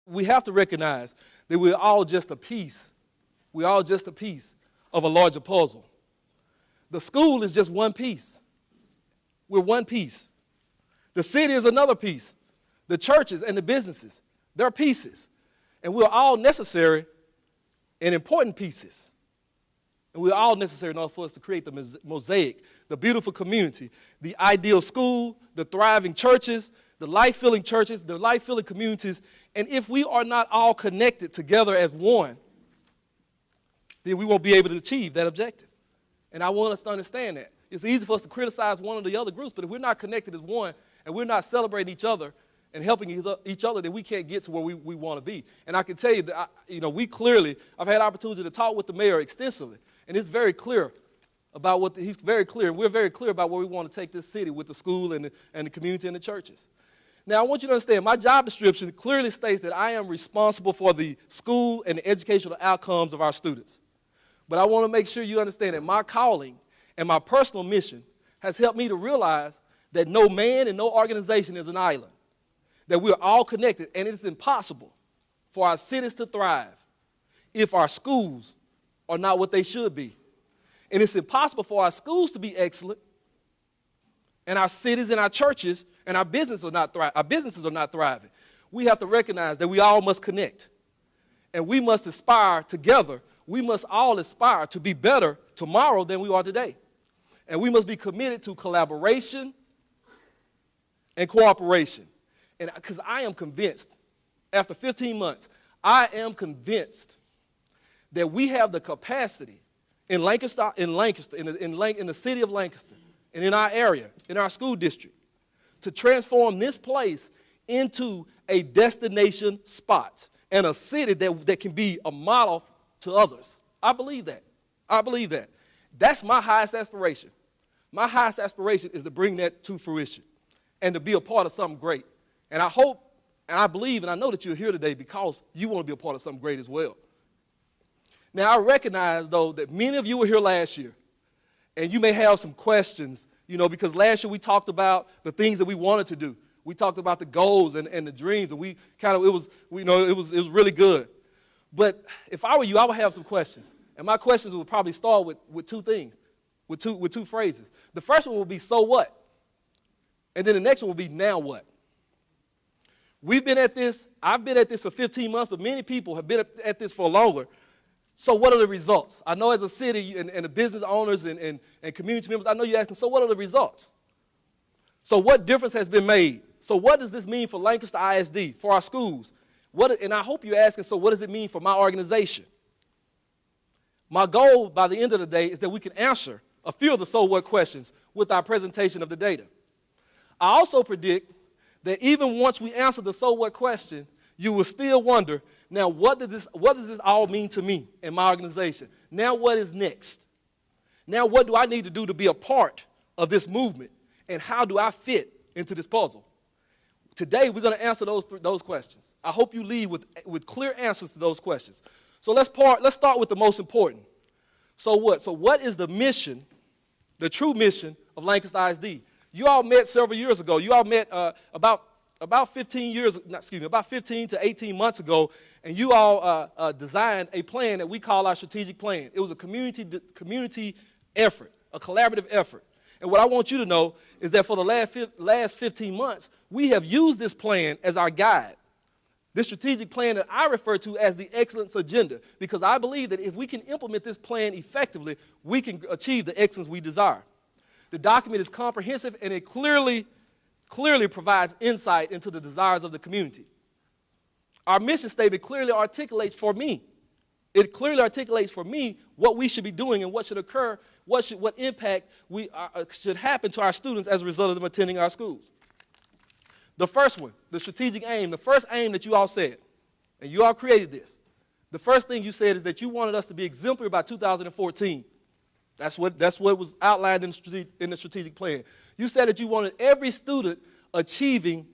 we have to recognize that we're all just a piece. We're all just a piece of a larger puzzle. The school is just one piece. We're one piece. The city is another piece. The churches and the businesses, they're pieces. And we're all necessary and important pieces. And we're all necessary in order for us to create the mosaic, the beautiful community, the ideal school, the thriving churches, the life-filling churches, the life-filling communities. And if we are not all connected together as one, then we won't be able to achieve that objective. And I want us to understand that. It's easy for us to criticize one of the other groups, but if we're not connected as one and we're not celebrating each other and helping each other, then we can't get to where we want to be. And I can tell you that, I've had opportunity to talk with the mayor extensively, and it's very clear about he's very clear, and we're very clear about where we want to take this city with the school and the community and the churches. Now, I want you to understand, my job description clearly states that I am responsible for the school and the educational outcomes of our students. But I want to make sure you understand that my calling and my personal mission has helped me to realize that no man and no organization is an island, that we're all connected, and it is impossible for our cities to thrive if our schools are not what they should be. And it's impossible for our schools to be excellent and our cities and our churches and our businesses are not thriving. We have to recognize that we all must connect, and we must aspire together. We must all aspire to be better tomorrow than we are today. And we must be committed to collaboration and cooperation. And because I am convinced, after 15 months, I am convinced that we have the capacity in Lancaster, in the city of Lancaster, and in our area, in our school district, to transform this place into a destination spot and a city that can be a model to others. I believe that. I believe that. That's my highest aspiration. My highest aspiration is to bring that to fruition and to be a part of something great. And I hope, and I believe, and I know that you're here today because you want to be a part of something great as well. Now, I recognize, though, that many of you were here last year, and you may have some questions, because last year we talked about the things that we wanted to do. We talked about the goals and the dreams, and it was really good. But if I were you, I would have some questions. And my questions would probably start with two things, with two phrases. The first one would be, so what? And then the next one would be, now what? We've been at this, I've been at this for 15 months, but many people have been at this for longer. So what are the results? I know as a city and the business owners and community members, I know you're asking, so what are the results? So what difference has been made? So what does this mean for Lancaster ISD, for our schools? And I hope you're asking, so what does it mean for my organization? My goal by the end of the day is that we can answer a few of the so what questions with our presentation of the data. I also predict that even once we answer the so what question, you will still wonder, now what does this all mean to me and my organization? Now what is next? Now what do I need to do to be a part of this movement? And how do I fit into this puzzle? Today we're going to answer those questions. I hope you leave with clear answers to those questions. So let's start with the most important. So what? So what is the mission, the true mission of Lancaster ISD? You all met several years ago. You all met about 15 to 18 months ago, and you all designed a plan that we call our strategic plan. It was a community effort, a collaborative effort. And what I want you to know is that for the last 15 months, we have used this plan as our guide. This strategic plan that I refer to as the excellence agenda, because I believe that if we can implement this plan effectively, we can achieve the excellence we desire. The document is comprehensive, and it clearly provides insight into the desires of the community. Our mission statement clearly articulates for me. It clearly articulates for me what we should be doing and what should occur, what impact should happen to our students as a result of them attending our schools. The first one, the strategic aim, the first aim that you all said, and you all created this, the first thing you said is that you wanted us to be exemplary by 2014. That's what was outlined in the strategic plan. You said that you wanted every student achieving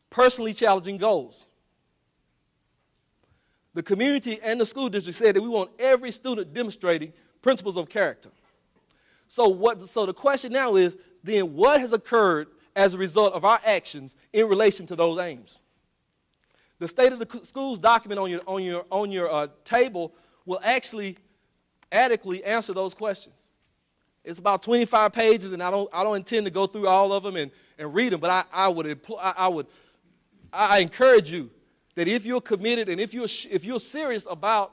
personally challenging goals. The community and the school district said that we want every student demonstrating principles of character. So the question now is, then what has occurred as a result of our actions in relation to those aims? The state of the schools document on your table will actually adequately answer those questions. It's about 25 pages, and I don't intend to go through all of them and read them, but I encourage you that if you're committed and if you're serious about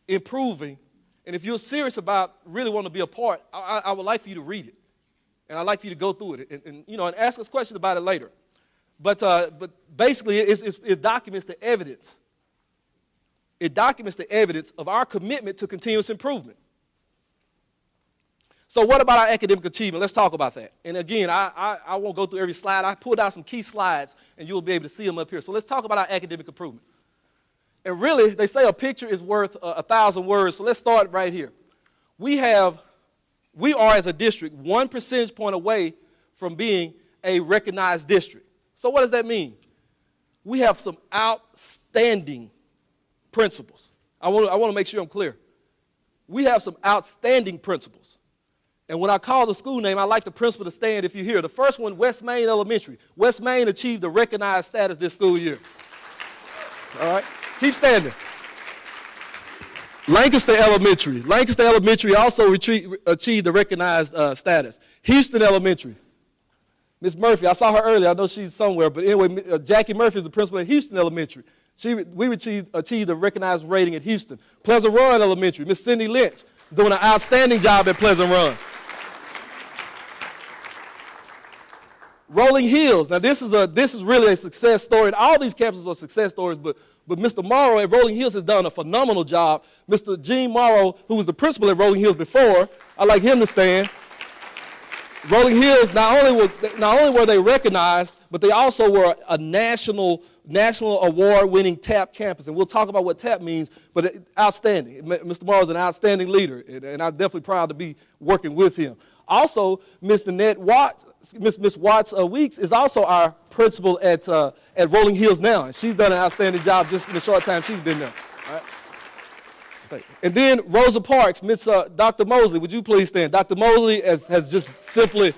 improving, and if you're serious about really wanting to be a part, I would like for you to read it, and I'd like for you to go through it and ask us questions about it later. But basically, it documents the evidence. It documents the evidence of our commitment to continuous improvement. So what about our academic achievement? Let's talk about that. And again, I won't go through every slide. I pulled out some key slides, and you'll be able to see them up here. So let's talk about our academic improvement. And really, they say a picture is worth 1,000 words, so let's start right here. We are, as a district, 1 percentage point away from being a recognized district. So what does that mean? We have some outstanding principals. I want to make sure I'm clear. We have some outstanding principals. And when I call the school name, I like the principal to stand if you're here. The first one, West Main Elementary. West Main achieved the recognized status this school year. All right? Keep standing. Lancaster Elementary. Lancaster Elementary also achieved the recognized status. Houston Elementary. Miss Murphy, I saw her earlier. I know she's somewhere. But anyway, Jackie Murphy is the principal at Houston Elementary. We achieved a recognized rating at Houston. Pleasant Run Elementary. Miss Cindy Lynch is doing an outstanding job at Pleasant Run. Rolling Hills. Now, this is really a success story. And all these campuses are success stories, but Mr. Morrow at Rolling Hills has done a phenomenal job. Mr. Gene Morrow, who was the principal at Rolling Hills before, I'd like him to stand. Rolling Hills, not only were they recognized, but they also were a national award-winning TAP campus. And we'll talk about what TAP means, but outstanding. Mr. Morrow is an outstanding leader, and I'm definitely proud to be working with him. Also, Miss Nanette Watts, Miss Watts Weeks is also our principal at Rolling Hills now. And she's done an outstanding job just in the short time she's been there. All right. And then Rosa Parks, Miss Dr. Mosley, would you please stand? Dr. Mosley has just simply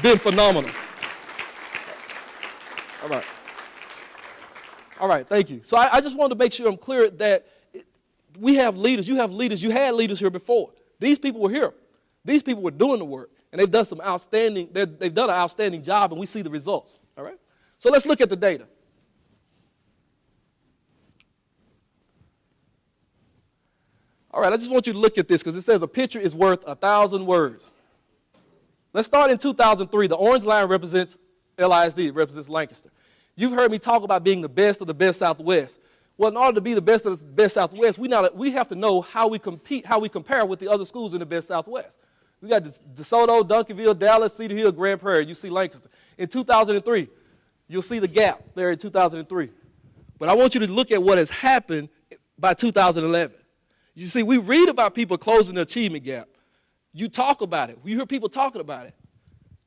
been phenomenal. All right. All right, thank you. So I just wanted to make sure I'm clear that we have leaders. You have leaders. You had leaders here before. These people were here. These people were doing the work, and they've done they've done an outstanding job, and we see the results. All right? So let's look at the data. All right, I just want you to look at this because it says a picture is worth 1,000 words. Let's start in 2003. The orange line represents LISD. It represents Lancaster. You've heard me talk about being the best of the best Southwest. Well, in order to be the best of the best Southwest, we have to know how we compete, how we compare with the other schools in the best Southwest. We got DeSoto, Duncanville, Dallas, Cedar Hill, Grand Prairie. You see Lancaster. In 2003, you'll see the gap there in 2003. But I want you to look at what has happened by 2011. You see, we read about people closing the achievement gap. You talk about it. You hear people talking about it.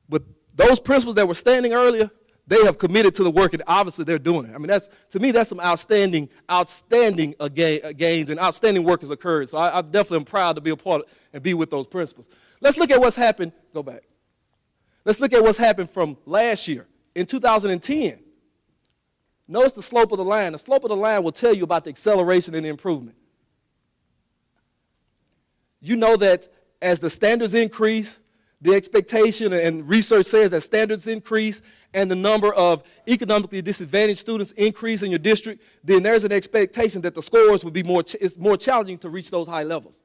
But those principals that were standing earlier, they have committed to the work, and obviously they're doing it. I mean, to me, that's some outstanding gains, and outstanding work has occurred. So I definitely am proud to be a part of and be with those principals. Let's look at what's happened. Go back. Let's look at what's happened from last year. In 2010, notice the slope of the line. The slope of the line will tell you about the acceleration and the improvement. You know that as the standards increase, the expectation and research says that standards increase and the number of economically disadvantaged students increase in your district, then there's an expectation that the scores will be it's more challenging to reach those high levels.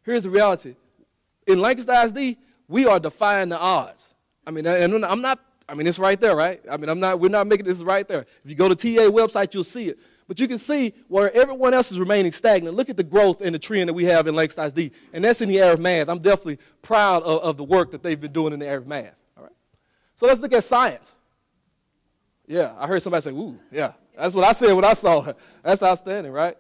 Here's the reality. In Lancaster ISD, we are defying the odds. I mean, and I'm not, I mean, it's right there, right? I mean, we're not making this right there. If you go to TA website, you'll see it. But you can see where everyone else is remaining stagnant. Look at the growth and the trend that we have in Lancaster ISD, and that's in the area of math. I'm definitely proud of the work that they've been doing in the area of math. All right? So let's look at science. Yeah, I heard somebody say, ooh, yeah. That's what I said when I saw it. That's outstanding, right?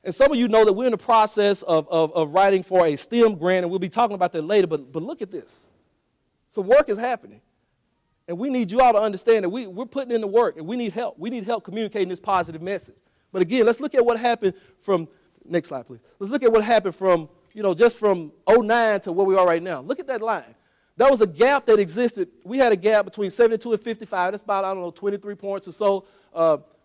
And some of you know that we're in the process of writing for a STEM grant, and we'll be talking about that later, but look at this. Some work is happening. And we need you all to understand that we're putting in the work, and we need help. We need help communicating this positive message. But again, let's look at what happened from, next slide, please. Let's look at what happened from, just from 2009 to where we are right now. Look at that line. There was a gap that existed. We had a gap between 72 and 55. That's about, 23 points or so.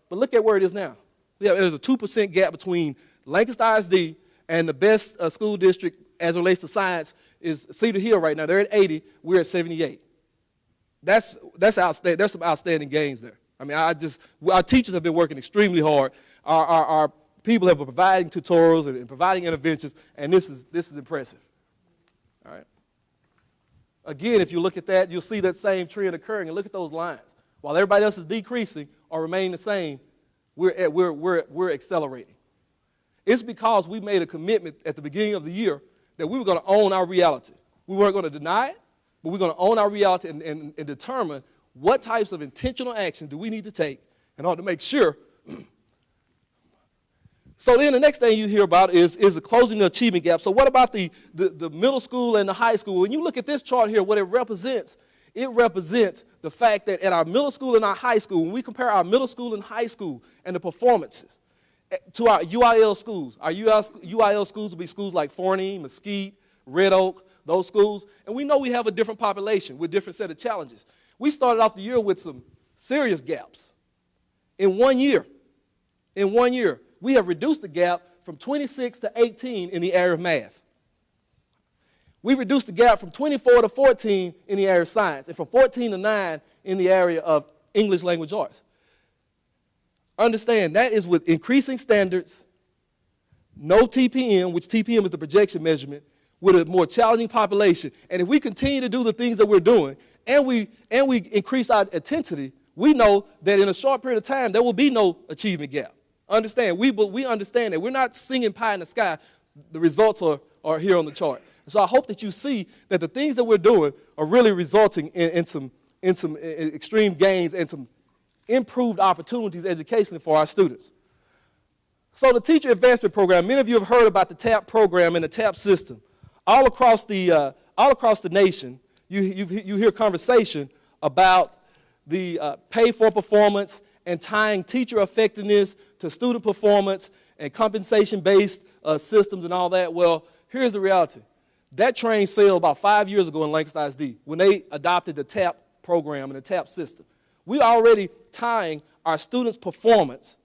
but look at where it is now. There's a 2% gap between Lancaster ISD and the best school district as it relates to science is Cedar Hill right now. They're at 80. We're at 78. That's outstanding. There's some outstanding gains there. I mean, our teachers have been working extremely hard. Our people have been providing tutorials and providing interventions, and this is impressive. All right. Again, if you look at that, you'll see that same trend occurring, and look at those lines. While everybody else is decreasing or remaining the same, we're accelerating. It's because we made a commitment at the beginning of the year that we were going to own our reality. We weren't going to deny it, but we're going to own our reality and determine what types of intentional action do we need to take in order to make sure. So then the next thing you hear about is the closing the achievement gap. So what about the middle school and the high school? When you look at this chart here, what it represents the fact that at our middle school and our high school, when we compare our middle school and high school and the performances to our UIL schools, our UIL schools will be schools like Forney, Mesquite, Red Oak, those schools, and we know we have a different population with different set of challenges. We started off the year with some serious gaps. In 1 year, we have reduced the gap from 26 to 18 in the area of math. We reduced the gap from 24 to 14 in the area of science, and from 14 to 9 in the area of English language arts. Understand, that is with increasing standards, no TPM, which TPM is the projection measurement, with a more challenging population. And if we continue to do the things that we're doing, and we increase our intensity, we know that in a short period of time, there will be no achievement gap. Understand, we understand that we're not singing pie in the sky. The results are here on the chart. And so I hope that you see that the things that we're doing are really resulting in some extreme gains and some improved opportunities educationally for our students. So the Teacher Advancement Program, many of you have heard about the TAP program and the TAP system. All across the nation, you hear conversation about the pay for performance and tying teacher effectiveness to student performance and compensation-based systems and all that. Well, here's the reality. That train sailed about 5 years ago in Lancaster ISD when they adopted the TAP program and the TAP system. We're already tying our students' performance,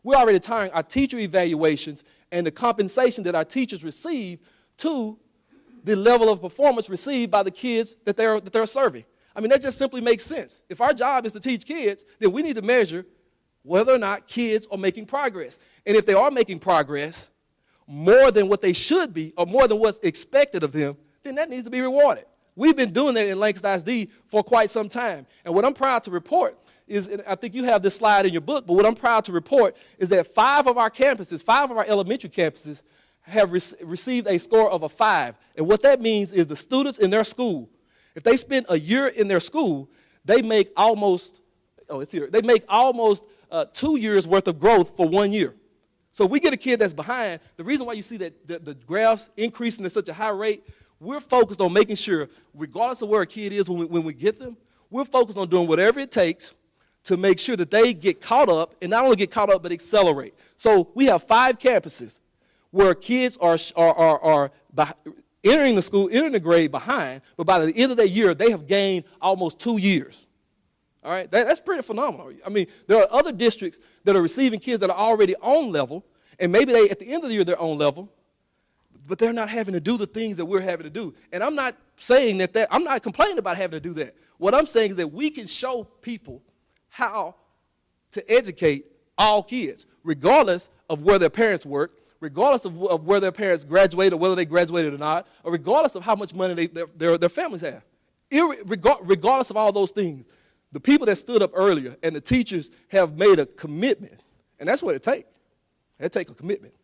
we're already tying our teacher evaluations and the compensation that our teachers receive to the level of performance received by the kids that they're serving. I mean, that just simply makes sense. If our job is to teach kids, then we need to measure whether or not kids are making progress. And if they are making progress more than what they should be or more than what's expected of them, then that needs to be rewarded. We've been doing that in Lancaster ISD for quite some time. And what I'm proud to report is, and I think you have this slide in your book, but what I'm proud to report is that 5 of our elementary campuses have received a score of a 5. And what that means is the students in their school, if they spend a year in their school, they make almost 2 years worth of growth for 1 year. So if we get a kid that's behind, the reason why you see that the graphs increasing at such a high rate, we're focused on making sure, regardless of where a kid is when we get them, we're focused on doing whatever it takes to make sure that they get caught up, and not only get caught up, but accelerate. So we have 5 campuses where kids are entering the grade behind, but by the end of that year, they have gained almost 2 years. All right, that's pretty phenomenal. I mean, there are other districts that are receiving kids that are already on level, and maybe at the end of the year, they're on level, but they're not having to do the things that we're having to do. And I'm not saying I'm not complaining about having to do that. What I'm saying is that we can show people how to educate all kids, regardless of where their parents work, regardless of where their parents graduated or whether they graduated or not, or regardless of how much money their families have. Regardless of all those things, the people that stood up earlier and the teachers have made a commitment, and that's what it takes. It takes a commitment.